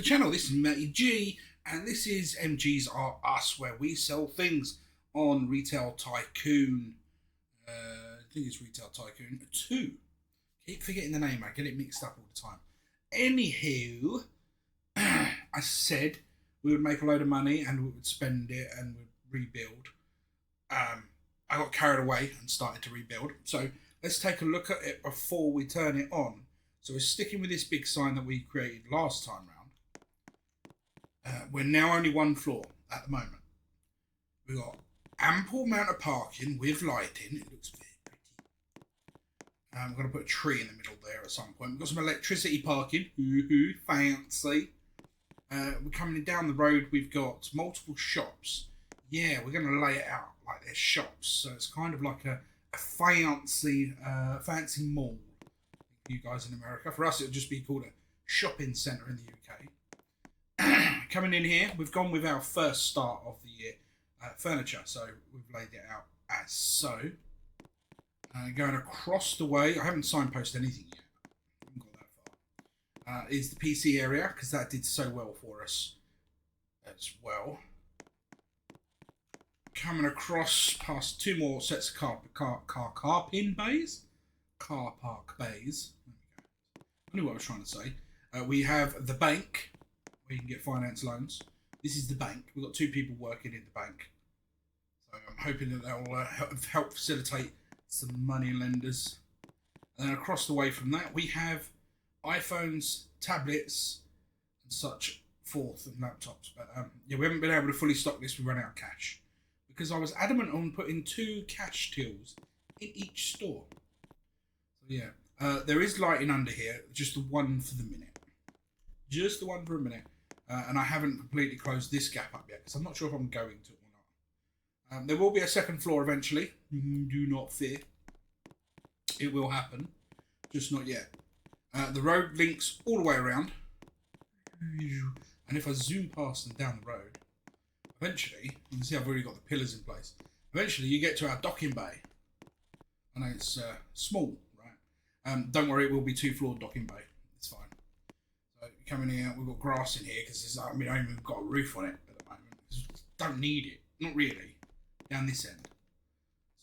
channel. This is MattyG, and this is MGs Are Us, where we sell things on Retail Tycoon. I think it's Retail Tycoon 2. Keep forgetting the name, I get it mixed up all the time. Anywho, I said we would make a load of money and we would spend it and we'd rebuild. I got carried away and started to rebuild. So let's take a look at it before we turn it on. So we're sticking with this big sign that we created last time round. We're now only one floor at the moment. We've got ample amount of parking with lighting. It looks very pretty. We're going to put a tree in the middle there at some point. We've got some electricity parking. Ooh, fancy. We're coming down the road. We've got multiple shops. Yeah, we're going to lay it out like they're shops. So it's kind of like a fancy mall. You guys in America. For us, it'll just be called a shopping centre in the UK. Coming in here, we've gone with our first start of the year furniture. So we've laid it out as so. Going across the way, I haven't signposted anything yet. I haven't got that far. Is the PC area, because that did so well for us as well. Coming across past two more sets of car park bays. I knew what I was trying to say. We have the bank, where you can get finance loans. This is the bank. We've got two people working in the bank. So I'm hoping that will help facilitate some money lenders. And then across the way from that, we have iPhones, tablets, and such forth, and laptops. But yeah, we haven't been able to fully stock this. We run out of cash. Because I was adamant on putting 2 cash tills in each store. So yeah. There is lighting under here, just the one for the minute. Just the one for a minute. And I haven't completely closed this gap up yet, because I'm not sure if I'm going to or not. There will be a second floor eventually. Do not fear. It will happen. Just not yet. The road links all the way around. And if I zoom past and down the road, eventually, you can see I've already got the pillars in place. Eventually, you get to our docking bay. I know it's small. Don't worry, it will be 2-floor docking bay. It's fine. So coming here, we've got grass in here because I haven't even got a roof on it at the moment. Don't need it, not really. Down this end.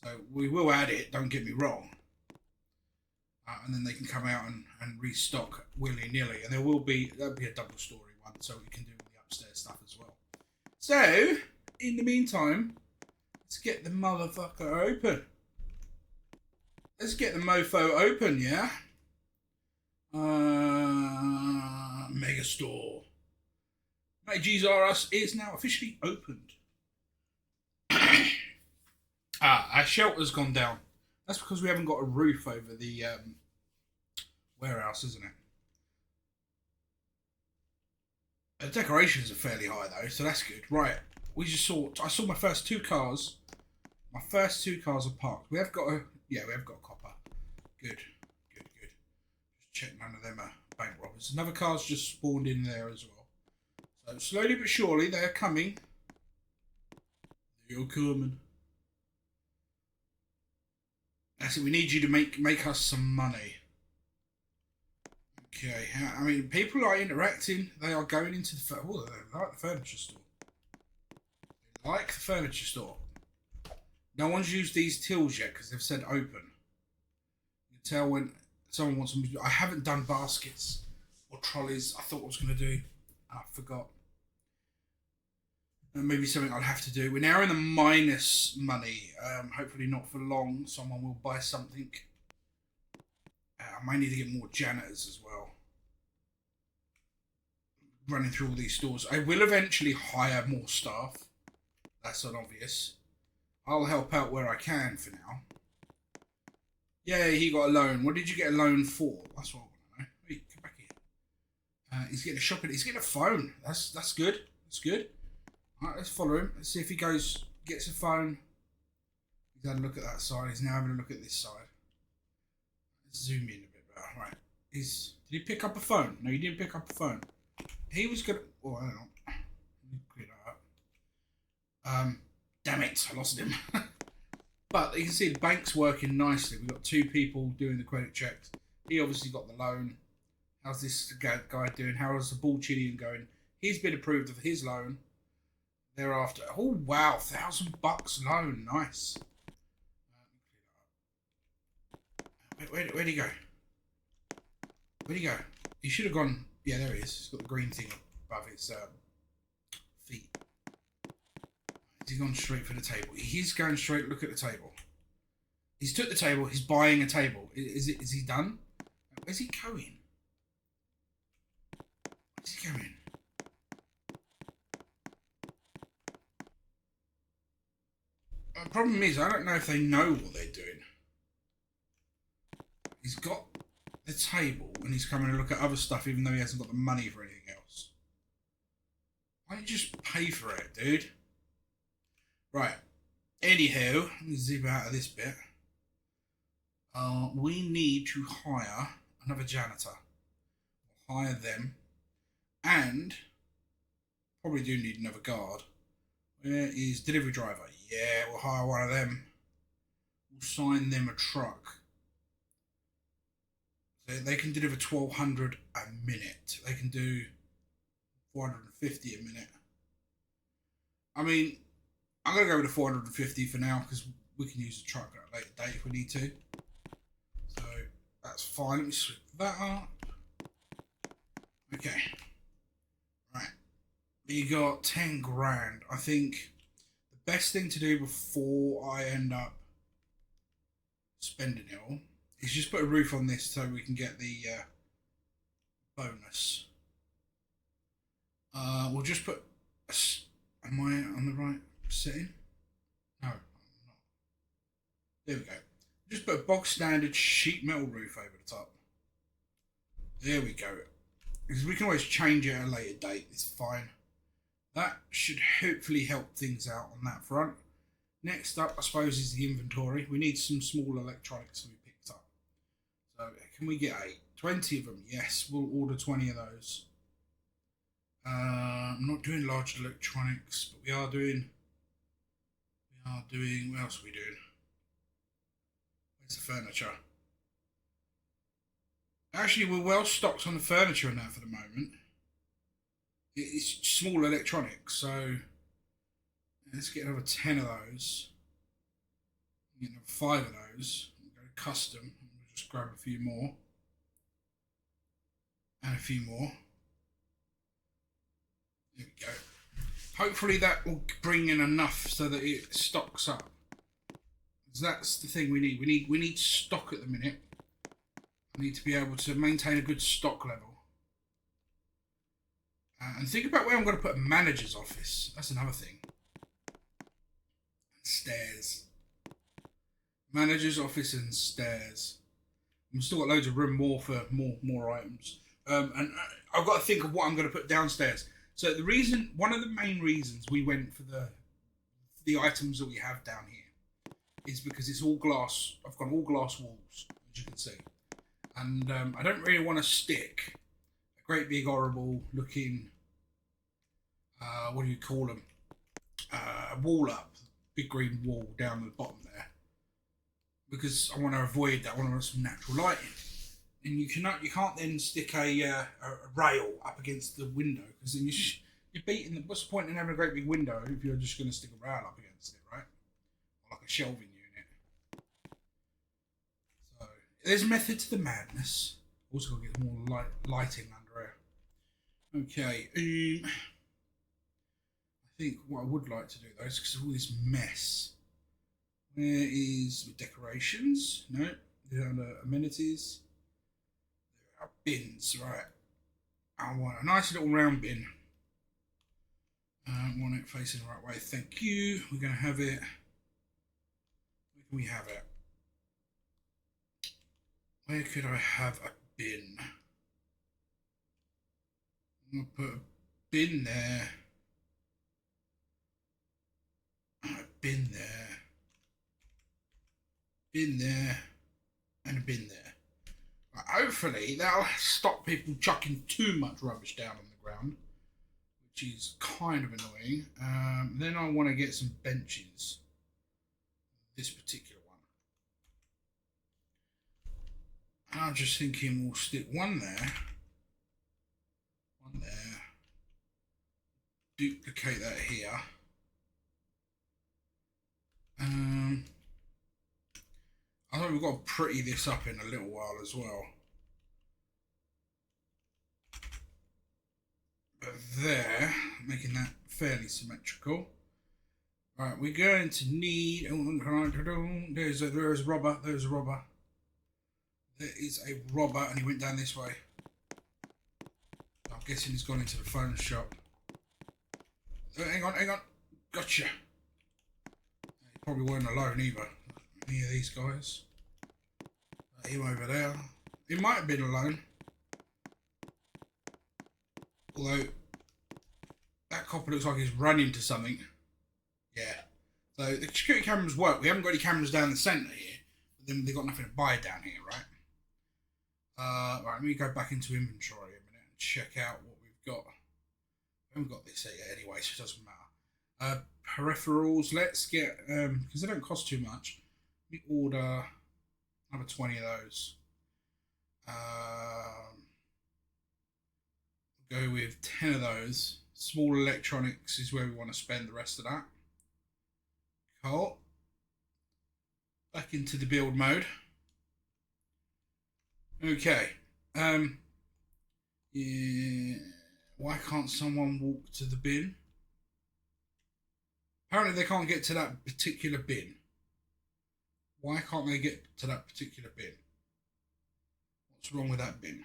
So we will add it. Don't get me wrong. And then they can come out and restock willy nilly, and there'll be a double-story one, so we can do the upstairs stuff as well. So in the meantime, let's get the motherfucker open. Let's get the mofo open, yeah? Megastore. MattyG's R Us is now officially opened. Our shelter's gone down. That's because we haven't got a roof over the warehouse, isn't it? The decorations are fairly high though, so that's good. Right, I saw my first 2 cars. My first 2 cars are parked. We have got a copper. Good. Just check none of them are bank robbers. Another car's just spawned in there as well. So slowly but surely they are coming. They're coming. That's it. We need you to make us some money. Okay. I mean, people are interacting. They are going into the they like the furniture store. They like the furniture store. No one's used these tills yet because they've said open. You can tell when someone wants them. I haven't done baskets or trolleys. I thought I was going to do. I forgot. And maybe something I'll have to do. We're now in the minus money. Hopefully not for long. Someone will buy something. I might need to get more janitors as well. Running through all these stores. I will eventually hire more staff. That's obvious. I'll help out where I can for now. Yeah, he got a loan. What did you get a loan for? That's what I want to know. Wait, come back here. He's getting a shopping. He's getting a phone. That's good. That's good. Alright, let's follow him. Let's see if he gets a phone. He's had a look at that side. He's now having a look at this side. Let's zoom in a bit better. Right. Did he pick up a phone? No, he didn't pick up a phone. He was gonna. Oh, I don't know. Let me clear that up. Damn it, I lost him. But you can see the bank's working nicely. We've got 2 people doing the credit checks. He obviously got the loan. How's this guy doing? How's the Bullchinian going? He's been approved of his loan. Thereafter, oh wow, $1,000 loan, nice. Where'd he go? Where'd he go? He should have gone. Yeah, there he is. He's got the green thing above his feet. Has he gone straight for the table? He's going straight. Look at the table. He's took the table. He's buying a table. Is he done? Where's he going? Where's he going? The problem is, I don't know if they know what they're doing. He's got the table and he's coming to look at other stuff even though he hasn't got the money for anything else. Why don't you just pay for it, dude? Right. Anyhow, let me zip out of this bit. We need to hire another janitor. We'll hire them. And probably do need another guard. Where is delivery driver? Yeah, we'll hire one of them. We'll sign them a truck. They can deliver 1,200 a minute. They can do 450 a minute. I mean, I'm going to go with the 450 for now because we can use the truck at a later date if we need to. So that's fine. Let me switch that up. Okay. Right. You got 10 grand. I think the best thing to do before I end up spending it all is just put a roof on this so we can get the bonus. We'll just put am I on the right setting? No, I'm not. There we go. Just put a bog standard sheet metal roof over the top. There we go. Because we can always change it at a later date. It's fine. That should hopefully help things out on that front. Next up, I suppose, is the inventory. We need some small electronics to be picked up. So, can we get 20 of them? Yes, we'll order 20 of those. I'm not doing large electronics, but we are doing. What else are we doing? Where's the furniture? Actually, we're well stocked on the furniture and that for the moment. It's small electronics, so let's get another 10 of those. Get another 5 of those. We'll go to custom. We'll just grab a few more. And a few more. There we go. Hopefully that will bring in enough so that it stocks up. Because that's the thing we need. We need stock at the minute. We need to be able to maintain a good stock level. And think about where I'm going to put a manager's office. That's another thing. Stairs. Manager's office and stairs. We've still got loads of room for more items. And I've got to think of what I'm going to put downstairs. So one of the main reasons we went for the items that we have down here is because it's all glass. I've got all glass walls, as you can see. And I don't really want to stick a great big horrible looking, what do you call them? Wall up, big green wall down the bottom there. Because I want to avoid that. I want some natural lighting. And you can't then stick a rail up against the window because then you're beating. What's the point in having a great big window if you're just going to stick a rail up against it, right? Or like a shelving unit. So there's a method to the madness. Also got to get more lighting under here. Okay. I think what I would like to do though is because of all this mess. Where is the decorations? No, they're under amenities. Bins, right. I want a nice little round bin. I want it facing the right way. Thank you. We're going to have it. Where can we have it? Where could I have a bin? I'm going to put a bin there. A bin there. Bin there. And a bin there. Hopefully that'll stop people chucking too much rubbish down on the ground, which is kind of annoying. Then I want to get some benches. This particular one. I'm just thinking we'll stick one there, duplicate that here. I think we've got to pretty this up in a little while as well. But there, making that fairly symmetrical. Right, we're going to need. There's a robber. There's a robber. There is a robber, and he went down this way. I'm guessing he's gone into the phone shop. Hang on. Gotcha. He probably weren't alone either. Any of these guys. Him over there. He might have been alone. Although, that copper looks like he's running to something. Yeah. So, the security cameras work. We haven't got any cameras down the centre here. But then they've got nothing to buy down here, right? Right, let me go back into inventory a minute and check out what we've got. We haven't got this yet anyway, so it doesn't matter. Peripherals, let's get, because they don't cost too much. Let me order another 20 of those. Go with 10 of those. Small electronics is where we want to spend the rest of that. Cool. Back into the build mode. Okay. Yeah. Why can't someone walk to the bin? Apparently they can't get to that particular bin. Why can't they get to that particular bin? What's wrong with that bin?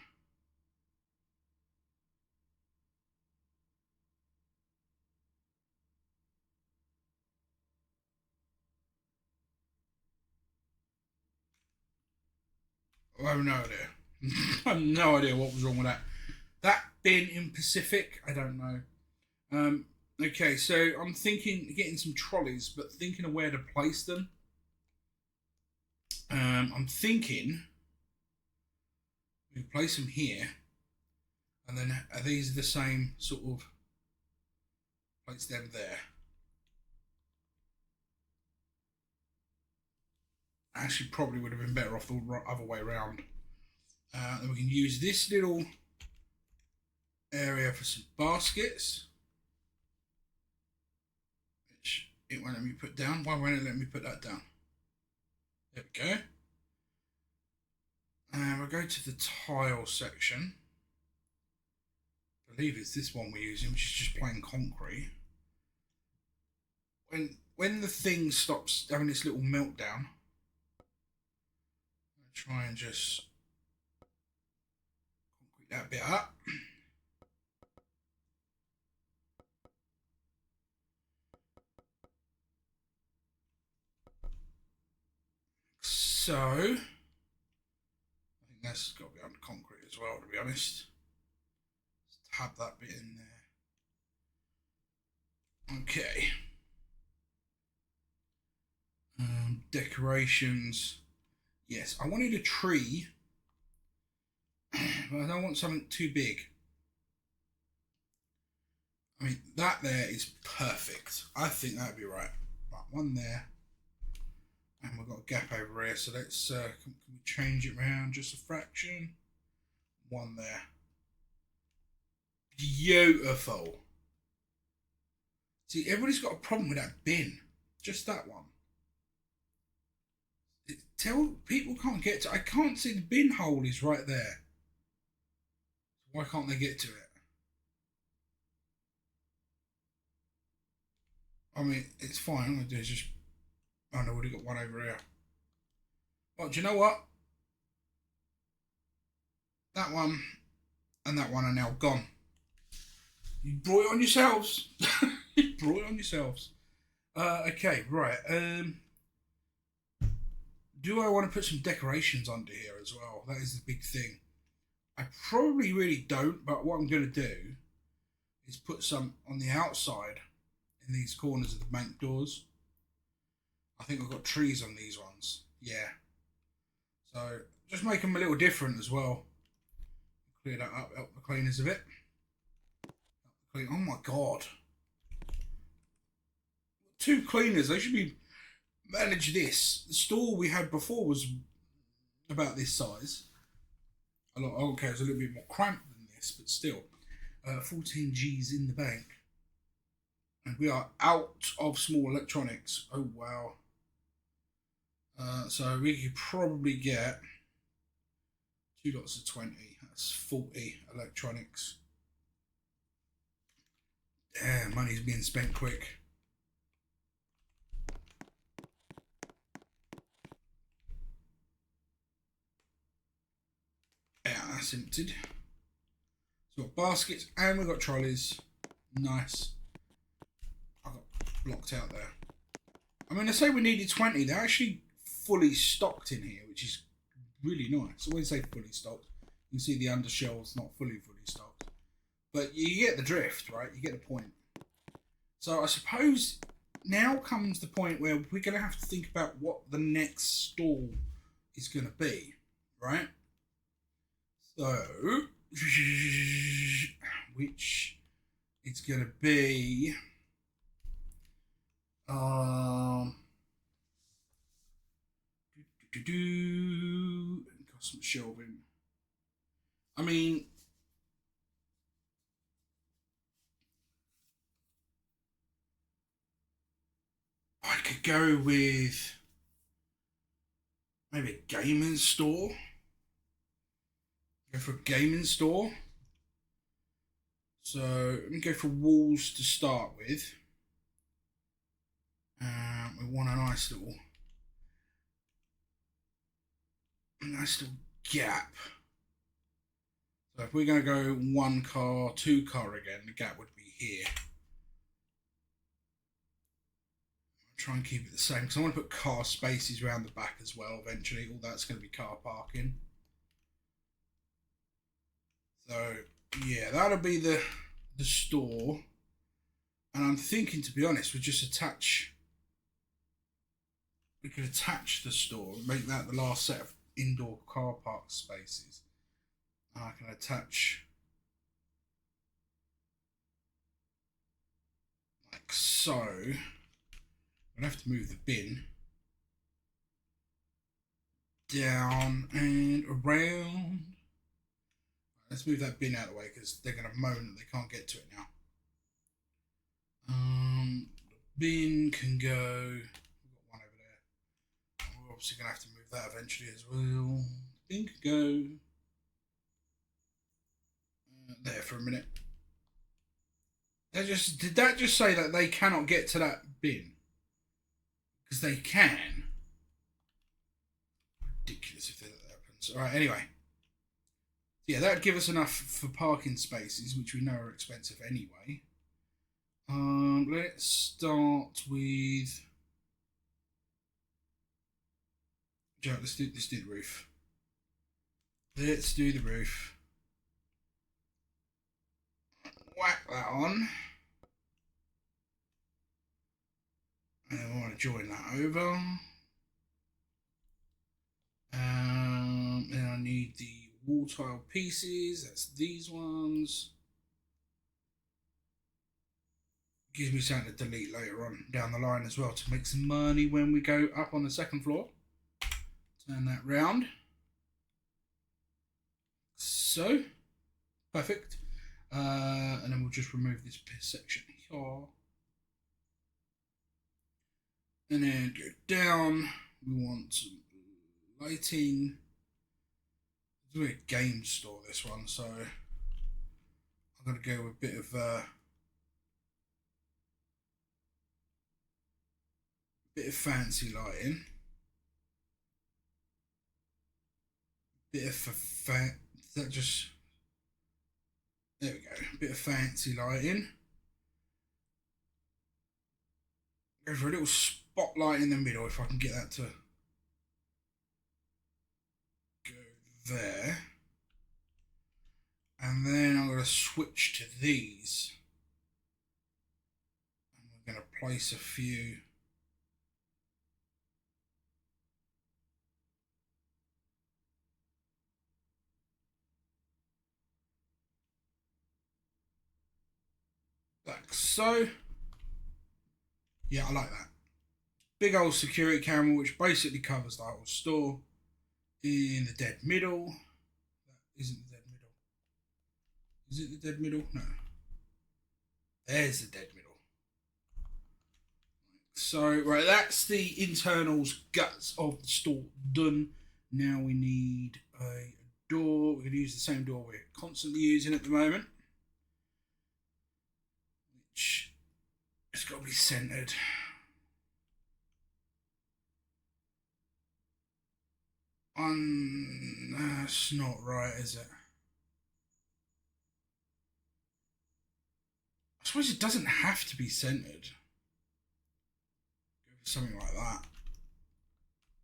I have no idea. I have no idea what was wrong with that. That bin in Pacific, I don't know. Okay, so I'm thinking getting some trolleys, but thinking of where to place them. I'm thinking we place them here, and then are these the same sort of? Place them there. Actually, probably would have been better off the other way around. Then we can use this little area for some baskets, which it won't let me put down. Why won't it let me put that down? There we go. And we'll go to the tile section. I believe it's this one we're using, which is just plain concrete. When the thing stops having its little meltdown, I'll try and just concrete that bit up. So, I think that's got to be under concrete as well, to be honest. Let's tab that bit in there. Okay. Decorations. Yes, I wanted a tree, but I don't want something too big. I mean, that there is perfect. I think that'd be right. Right, one there. And we've got a gap over here, so let's can we change it around just a fraction? One there. Beautiful. See, everybody's got a problem with that bin. Just that one. Tell people can't get to. I can't see the bin hole is right there. Why can't they get to it? I mean, it's fine. I'm gonna do is just. Oh no, we've got one over here. Well, do you know what? That one and that one are now gone. You brought it on yourselves. You brought it on yourselves. Okay, right. Do I want to put some decorations under here as well? That is the big thing. I probably really don't, but what I'm going to do is put some on the outside in these corners of the bank doors. I think I've got trees on these ones. Yeah. So just make them a little different as well. Clear that up, help the cleaners a bit. Oh my god. 2 cleaners, they should be manage this. The store we had before was about this size. Okay, it's a little bit more cramped than this, but still. 14 G's in the bank. And we are out of small electronics. Oh, wow. So we could probably get 2 lots of 20. That's 40 electronics. Damn, money's being spent quick. Yeah, that's emptied. So we've got baskets and we've got trolleys. Nice. I got blocked out there. I mean, I say we needed 20. They're actually fully stocked in here, which is really nice. I always say fully stocked. You can see the undershelves not fully stocked. But you get the drift, right? You get the point. So I suppose now comes the point where we're going to have to think about what the next stall is going to be, right? So, which it's going to be, got some shelving. I mean, I could go with maybe a gaming store. Go for a gaming store. So let me go for walls to start with. We want a nice little gap. So if we're going to go 1 car, 2 car again, the gap would be here. I'll try and keep it the same because I want to put car spaces around the back as well eventually. All that's going to be car parking. So yeah, that'll be the store. And I'm thinking, to be honest, we could attach the store, make that the last set of indoor car park spaces. And I can attach like so. I'm gonna have to move the bin down and around. Let's move that bin out of the way because they're gonna moan that they can't get to it now. The bin can go. We've got one over there. We're obviously gonna have to move that eventually as well. The bin can go there for a minute. Did that just say that they cannot get to that bin? Because they can. Ridiculous if that happens. All right. Anyway, yeah, that would give us enough for parking spaces, which we know are expensive anyway. Let's start with. Let's do the roof. Let's do the roof. Whack that on. And then we want to join that over. Then I need the wall tile pieces. That's these ones. Gives me something to delete later on down the line as well to make some money when we go up on the second floor. Turn that round. So, perfect. And then we'll just remove this section here. And then go down. We want some lighting. It's a game store, this one, so I'm going to go with a bit of fancy lighting. Bit of that just. There we go. A bit of fancy lighting. Go for a little spotlight in the middle if I can get that to go there. And then I'm going to switch to these. And we're going to place a few. Like so. Yeah, I like that. Big old security camera which basically covers the whole store. In the dead middle. That isn't the dead middle. Is it the dead middle? No. There's the dead middle. So, right, that's the internals, guts of the store done. Now we need a door. We're going to use the same door we're constantly using at the moment, which has got to be centered. That's not right, is it? I suppose it doesn't have to be centered. Go for something like that.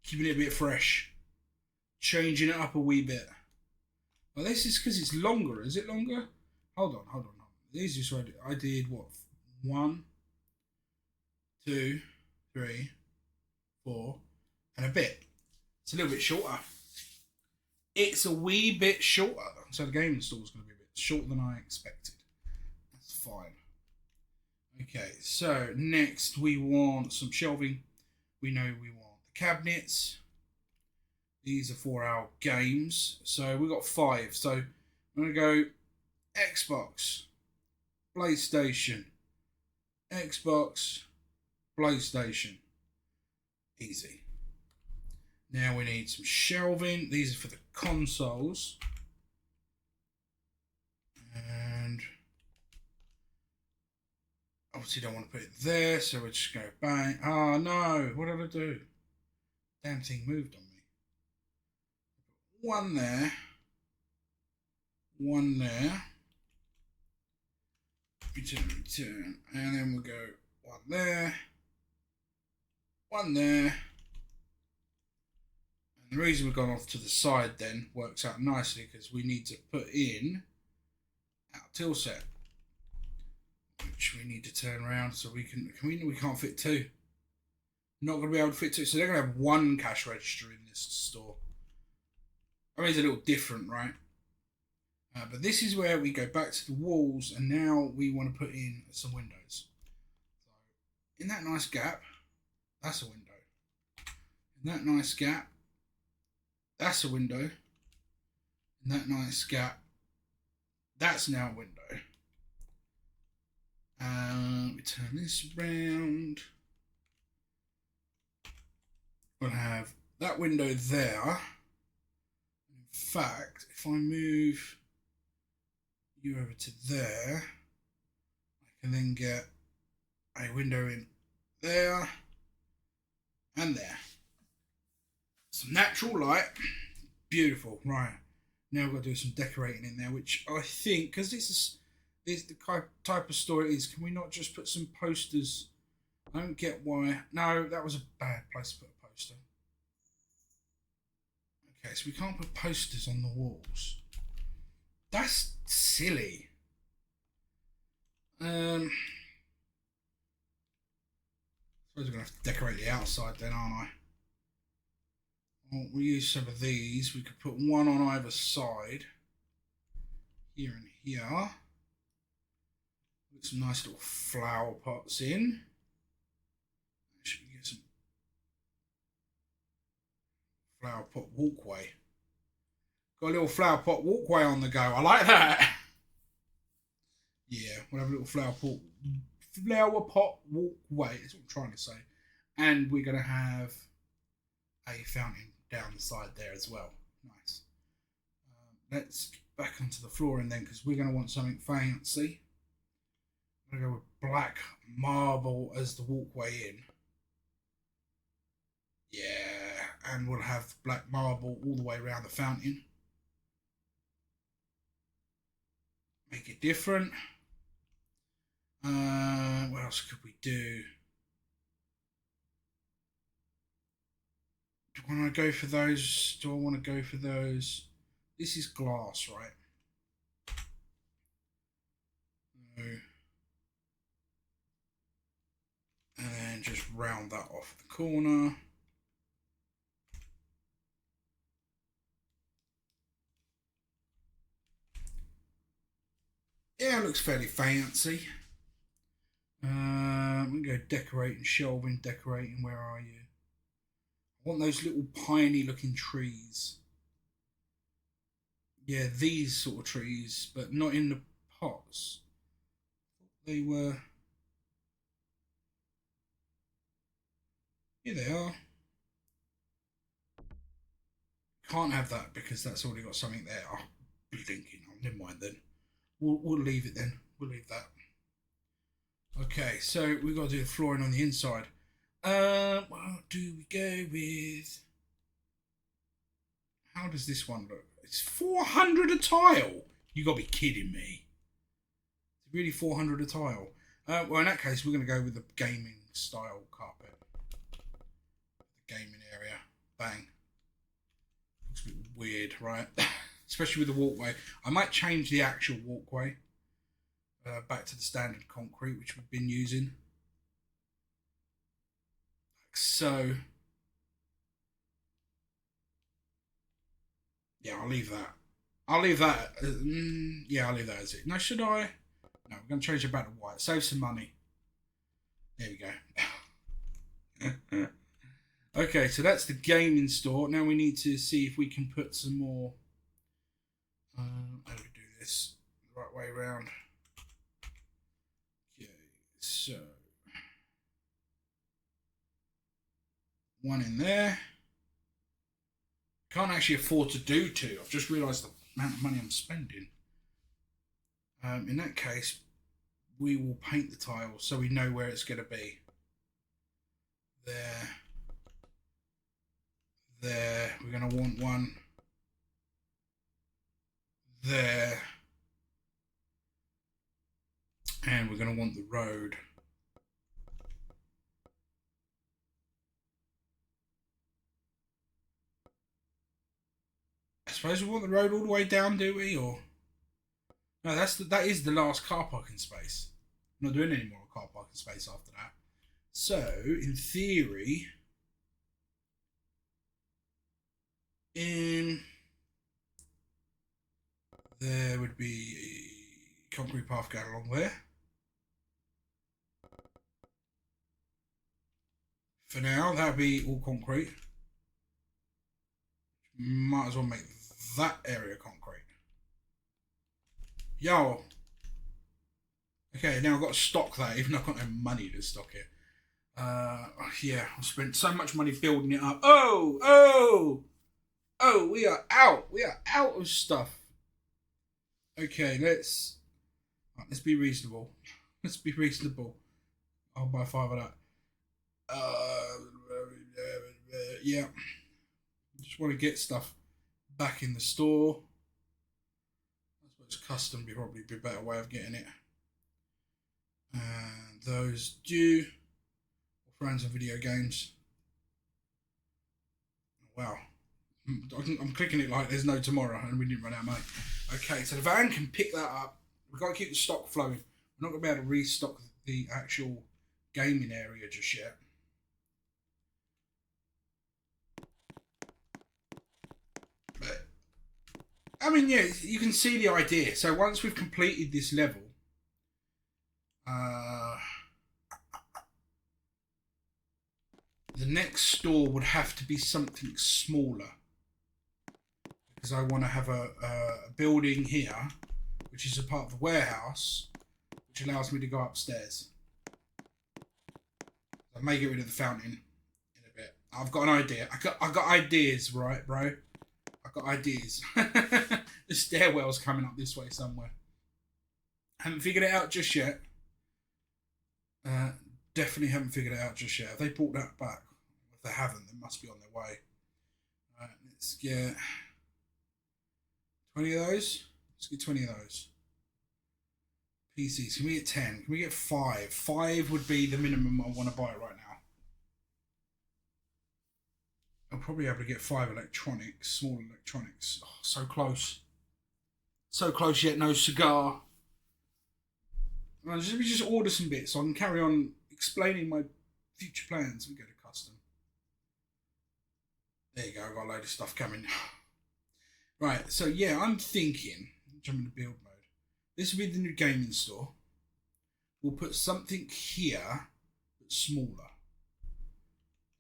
Keeping it a bit fresh. Changing it up a wee bit. Well, this is because it's longer. Is it longer? Hold on. These just I did what? 1, 2, 3, 4, and a bit. It's a little bit shorter. It's a wee bit shorter. So the game install is going to be a bit shorter than I expected. That's fine. Okay, so next we want some shelving. We know we want the cabinets. These are for our games. So we've got 5. So I'm going to go Xbox, PlayStation, Xbox, PlayStation. Easy. Now we need some shelving. These are for the consoles. And obviously don't want to put it there, so we'll just go bang. Oh no, what did I do? Damn thing moved on me. One there. One there. Return. And then we'll go one there. One there. And the reason we've gone off to the side then works out nicely because we need to put in our till set, which we need to turn around so we can't fit 2. Not going to be able to fit 2. So they're going to have 1 cash register in this store. I mean, it's a little different, right? But this is where we go back to the walls, and now we want to put in some windows. So in that nice gap, that's a window. In that nice gap, that's a window. In that nice gap, that's now a window. We turn this around. We'll have that window there. In fact, if I move you over to there, I can then get a window in there and there. Some natural light. Beautiful. Right. Now we've got to do some decorating in there, which I think, because this is the type of store it is, can we not just put some posters? I don't get why. No, that was a bad place to put a poster. Okay, so we can't put posters on the walls. That's silly. I suppose we're going to have to decorate the outside then, aren't I? Well, we'll use some of these. We could put one on either side. Here and here. Put some nice little flower pots in. Should we get some flower pot walkway? Got a little flower pot walkway on the go. I like that. Yeah, we'll have a little flower pot walkway. That's what I'm trying to say. And we're going to have a fountain down the side there as well. Nice. Let's get back onto the flooring then, because we're going to want something fancy. I'm going to go with black marble as the walkway in. Yeah, and we'll have black marble all the way around the fountain. Make it different. What else could we do? Do I want to go for those? Do I want to go for those? This is glass, right? No. And then just round that off the corner. Yeah, it looks fairly fancy. We can go decorating, shelving, decorating. Where are you? I want those little piney looking trees. Yeah, these sort of trees, but not in the pots. They were. Here they are. Can't have that because that's already got something there. Oh, blinking. Oh, never mind then. We'll leave it then. We'll leave that. Okay, so we've got to do the flooring on the inside. What do we go with? How does this one look? It's 400 a tile. You got to be kidding me. It's really 400 a tile. Well, in that case, we're going to go with the gaming style carpet. The gaming area. Bang. Looks a bit weird, right? Especially with the walkway. I might change the actual walkway back to the standard concrete, which we've been using. Like so. Yeah, I'll leave that. I'll leave that. Yeah, I'll leave that as it. Now, should I? No, we're going to change it back to white. Save some money. There we go. Okay, so that's the gaming store. Now we need to see if we can put some more. How do we do this the right way around? Okay, so one in there. Can't actually afford to do two. I've just realised the amount of money I'm spending. In that case, we will paint the tiles so we know where it's going to be. There. There. We're going to want one there. And we're going to want the road. I suppose we want the road all the way down, do we? Or no, that is the last car parking space. I'm not doing any more car parking space after that. So, in theory, there would be a concrete path going along there. For now, that'll be all concrete. Might as well make that area concrete. Yo. Okay, now I've got to stock that, even though I've got no money to stock it. Yeah, I've spent so much money building it up. Oh, we are out. We are out of stuff. Okay, let's be reasonable. Let's be reasonable. I'll buy 5 of that. Yeah. Just want to get stuff back in the store. I suppose custom would probably be a better way of getting it. And those do. Friends of video games. Wow. I'm clicking it like there's no tomorrow and we didn't run out of money. Okay, so the van can pick that up. We've got to keep the stock flowing. We're not going to be able to restock the actual gaming area just yet. But, I mean, yeah, you can see the idea. So once we've completed this level, the next store would have to be something smaller. Because I want to have a building here, which is a part of the warehouse, which allows me to go upstairs. I may get rid of the fountain in a bit. I've got an idea. I got ideas, right, bro? I've got ideas. The stairwell's coming up this way somewhere. Haven't figured it out just yet. Definitely haven't figured it out just yet. Have they brought that back? If they haven't, they must be on their way. Right, let's get 20 of those. Let's get 20 of those. PCs. Can we get 10? Can we get 5? 5 would be the minimum I want to buy right now. I'll probably be able to get 5 electronics, small electronics. Oh, so close. So close yet no cigar. Let me just order some bits so I can carry on explaining my future plans. We go to custom. There you go, I've got a load of stuff coming. Right, so yeah, I'm thinking, jump into build mode. This will be the new gaming store. We'll put something here that's smaller.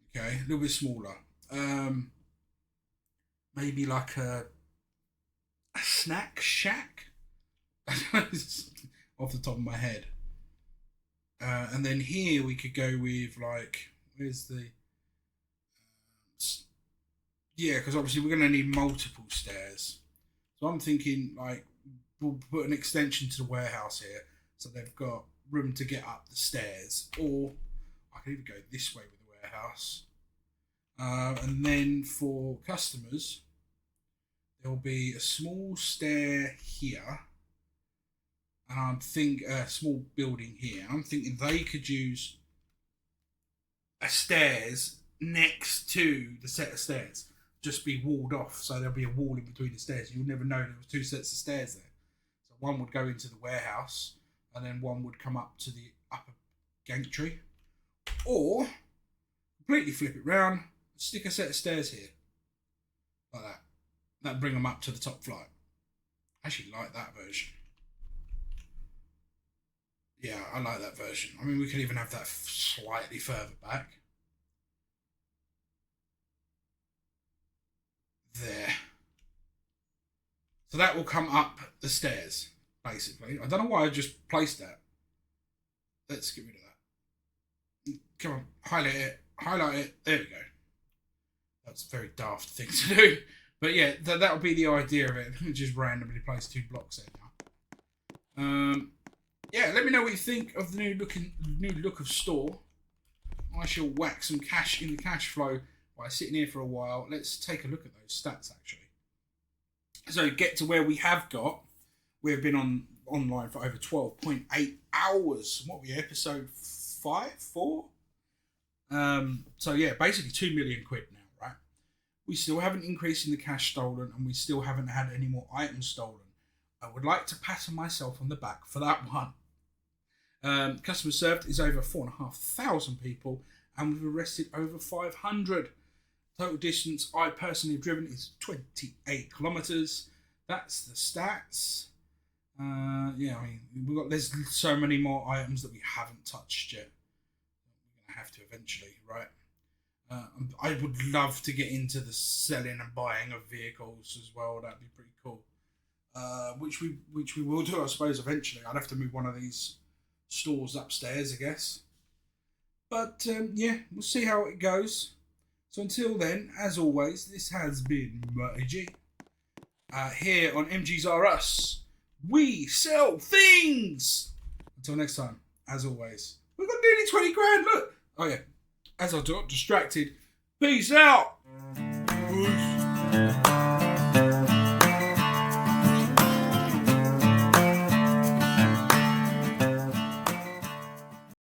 Okay, a little bit smaller. Maybe like a snack shack? Off the top of my head. And then here we could go with like, where's the Yeah, because obviously we're going to need multiple stairs. So I'm thinking like we'll put an extension to the warehouse here, so they've got room to get up the stairs, or I can even go this way with the warehouse. And then for customers, there'll be a small stair here, and I'm thinking a small building here. I'm thinking they could use a stairs next to the set of stairs, just be walled off, so there'll be a wall in between the stairs. You'll never know there was two sets of stairs there. So one would go into the warehouse, and then one would come up to the upper gantry, or completely flip it round, stick a set of stairs here, like that. That'd bring them up to the top flight. I actually like that version. Yeah, I like that version. I mean, we could even have that slightly further back. There. So that will come up the stairs, basically. I don't know why I just placed that. Let's get rid of that. Come on, highlight it. Highlight it. There we go. That's a very daft thing to do. But yeah, that'll be the idea of it. Just randomly place 2 blocks there now. Yeah, let me know what you think of the new look of store. I shall whack some cash in the cash flow by sitting here for a while. Let's take a look at those stats actually. So get to where we have got. We've been online for over 12.8 hours. What are we, episode 5, 4? So yeah, basically 2 million quid now, right? We still haven't increased in the cash stolen, and we still haven't had any more items stolen. I would like to pat myself on the back for that one. Customer served is over 4,500 people, and we've arrested over 500. Total distance I personally have driven is 28 kilometres. That's the stats. Yeah, I mean, there's so many more items that we haven't touched yet. We're going to have to eventually, right? I would love to get into the selling and buying of vehicles as well. That'd be pretty cool. Which we will do, I suppose, eventually. I'd have to move one of these stores upstairs, I guess. But yeah, we'll see how it goes. So until then, as always, this has been MattyG. Here on MGs Are Us, we sell things. Until next time, as always, we've got nearly 20 grand. Look. Oh yeah. As I got distracted. Peace out. Peace.